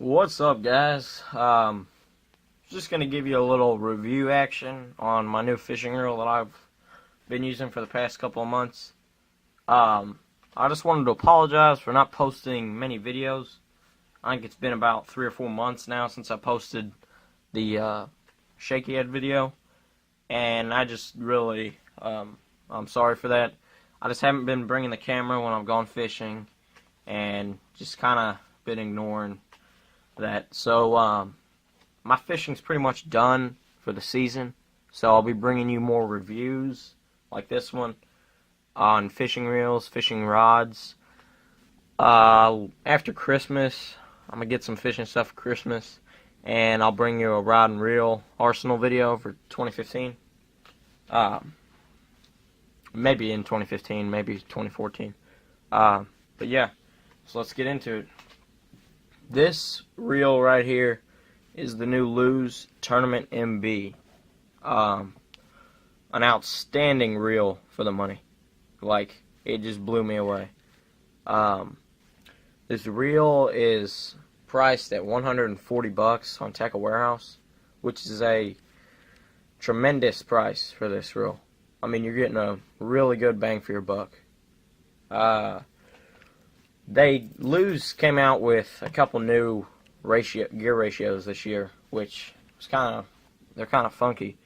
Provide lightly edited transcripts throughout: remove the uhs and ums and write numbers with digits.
What's up, guys? Just gonna give you a little review action on my new fishing reel that I've been using for the past couple of months. I just wanted to apologize for not posting many videos. I think it's been about 3 or 4 months now since I posted the shaky head video, and I just really I'm sorry for that. I just haven't been bringing the camera when I've gone fishing, and just kind of been ignoring that. So my fishing's pretty much done for the season, so I'll be bringing you more reviews like this one on fishing reels, fishing rods. After Christmas, I'm gonna get some fishing stuff for Christmas, and I'll bring you a rod and reel arsenal video for 2015. Maybe in 2015, maybe 2014. But yeah, so let's get into it. This reel right here is the new Lew's Tournament MB. An outstanding reel for the money. Like, it just blew me away. This reel is priced at $140 on Tackle Warehouse, which is a tremendous price for this reel. I mean, you're getting a really good bang for your buck. Lew's came out with a couple new gear ratios this year, which was they're kind of funky.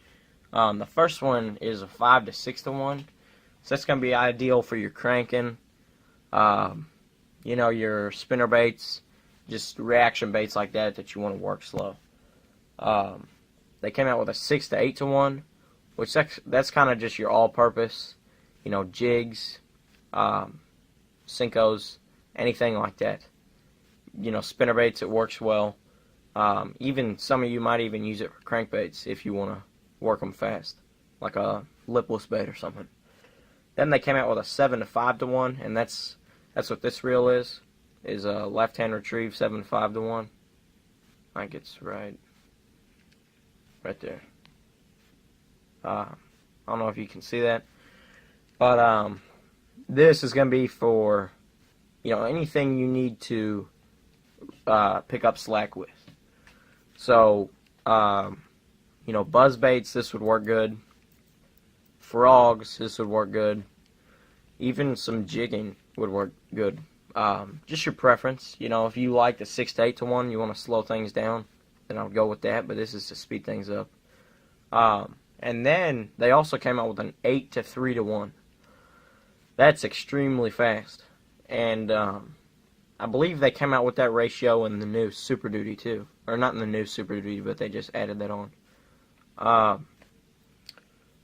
The first one is a 5 to 6 to 1, so that's gonna be ideal for your cranking, your spinner baits, just reaction baits like that you want to work slow. They came out with a 6 to 8 to 1, which that's kind of just your all-purpose, jigs, Cincos, anything like that. Spinner baits, it works well. Even some of you might even use it for crankbaits if you want to work them fast, like a lipless bait or something. Then they came out with a 7 to 5 to 1, and that's what this reel is a left-hand retrieve 7 to 5 to 1. I think it's right there. I don't know if you can see that, but this is going to be for anything you need to pick up slack with. So buzz baits, this would work good. Frogs, this would work good. Even some jigging would work good. Just your preference. If you like the 6 to 8 to 1, you want to slow things down, then I'll go with that, but this is to speed things up. And then they also came out with an 8 to 3 to 1. That's extremely fast. And I believe they came out with that ratio in the new Super Duty too. Or not in the new Super Duty, but they just added that on.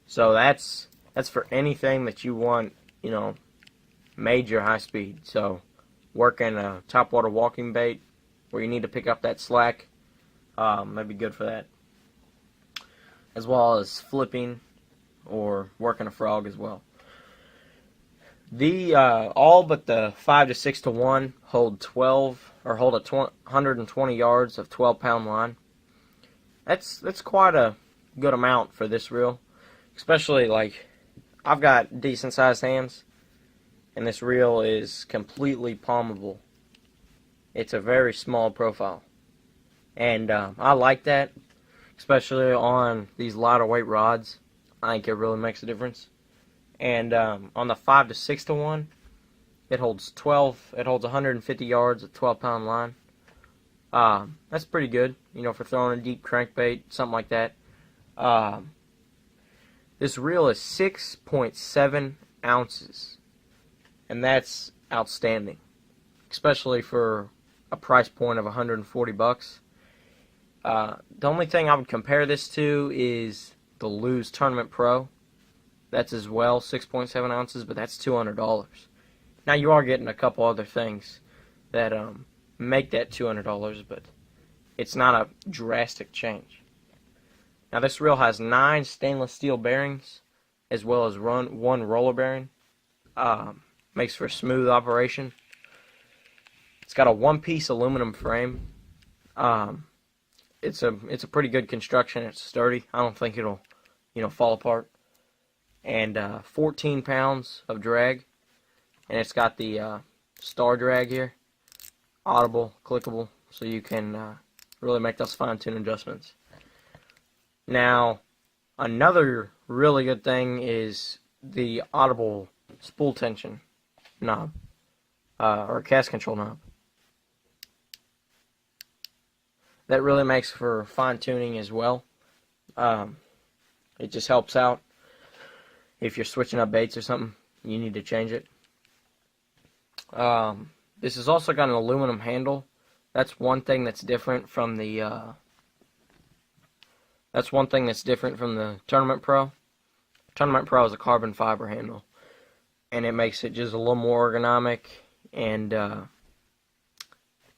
So that's for anything that you want, major high speed. So working a topwater walking bait where you need to pick up that slack, might be good for that. As well as flipping or working a frog as well. All but the 5 to 6 to 1 hold 120 yards of 12-pound line. That's quite a good amount for this reel, especially like I've got decent sized hands, and this reel is completely palmable. It's a very small profile, and I like that, especially on these lighter weight rods. I think it really makes a difference. And on the 5 to 6 to 1, it holds 150 yards of 12-pound line. That's pretty good, for throwing a deep crankbait, something like that. This reel is 6.7 ounces, and that's outstanding, especially for a price point of $140. The only thing I would compare this to is the Lew's Tournament Pro. That's as well 6.7 ounces, but that's $200. Now you are getting a couple other things that make that $200, but it's not a drastic change. Now this reel has 9 stainless steel bearings, as well as one roller bearing. Makes for a smooth operation. It's got a one-piece aluminum frame. It's a pretty good construction. It's sturdy. I don't think it'll fall apart. And 14 pounds of drag, and it's got the star drag here, audible, clickable, so you can really make those fine-tune adjustments. Now, another really good thing is the audible spool tension knob, or cast control knob. That really makes for fine-tuning as well. It just helps out if you're switching up baits or something, you need to change it. This has also got an aluminum handle. That's one thing that's different from the Tournament Pro. Tournament Pro is a carbon fiber handle, and it makes it just a little more ergonomic, and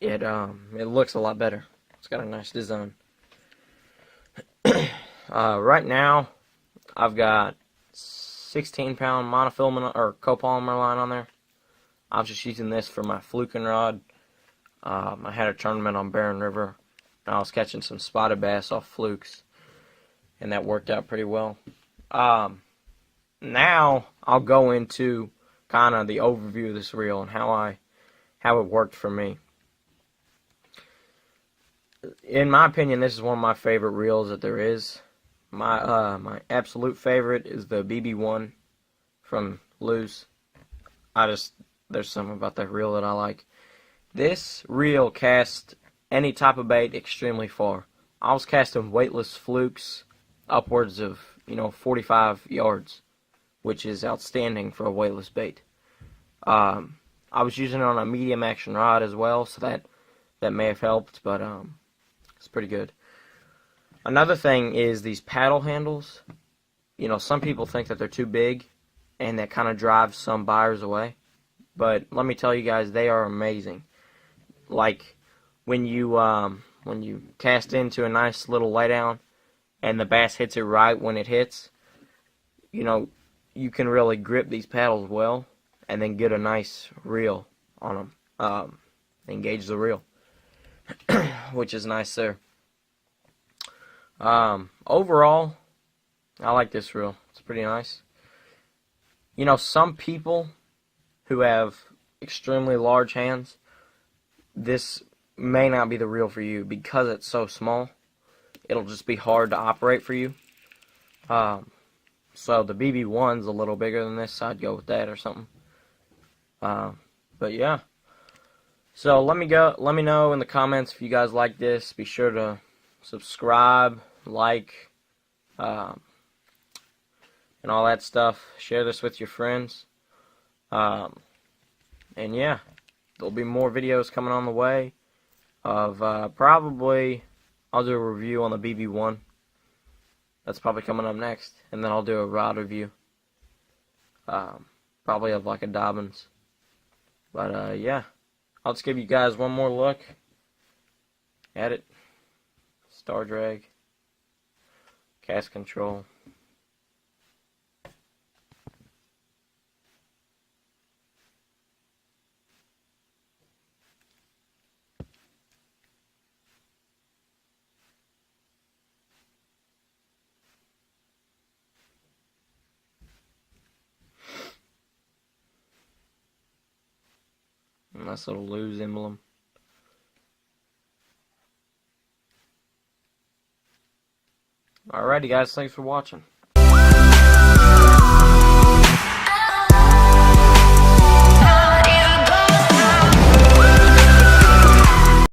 it looks a lot better. It's got a nice design. Right now, I've got 16-pound monofilament or copolymer line on there. I was just using this for my fluking rod. I had a tournament on Barren River, and I was catching some spotted bass off flukes, and that worked out pretty well. Now I'll go into kind of the overview of this reel and how it worked for me. In my opinion, this is one of my favorite reels that there is. My absolute favorite is the BB1 from Lew's. There's something about that reel that I like. This reel casts any type of bait extremely far. I was casting weightless flukes upwards of 45 yards, which is outstanding for a weightless bait. I was using it on a medium action rod as well, so that may have helped, but it's pretty good. Another thing is these paddle handles. Some people think that they're too big, and that kind of drives some buyers away. But let me tell you guys, they are amazing. Like when you cast into a nice little laydown, and the bass hits it right when it hits, you can really grip these paddles well, and then get a nice reel on them. Engage the reel, which is nice there. Overall, I like this reel. It's pretty nice. Some people who have extremely large hands, this may not be the reel for you because it's so small. It'll just be hard to operate for you. So the BB1's a little bigger than this, so I'd go with that or something. But yeah. So let me know in the comments if you guys like this. Be sure to subscribe, like, and all that stuff. Share this with your friends. And yeah, there'll be more videos coming on the way of probably I'll do a review on the BB1. That's probably coming up next, and then I'll do a rod review. Probably of like a Dobbins. But yeah, I'll just give you guys one more look at it. Star drag, cast control. Nice little Lew's emblem. Alrighty guys, thanks for watching.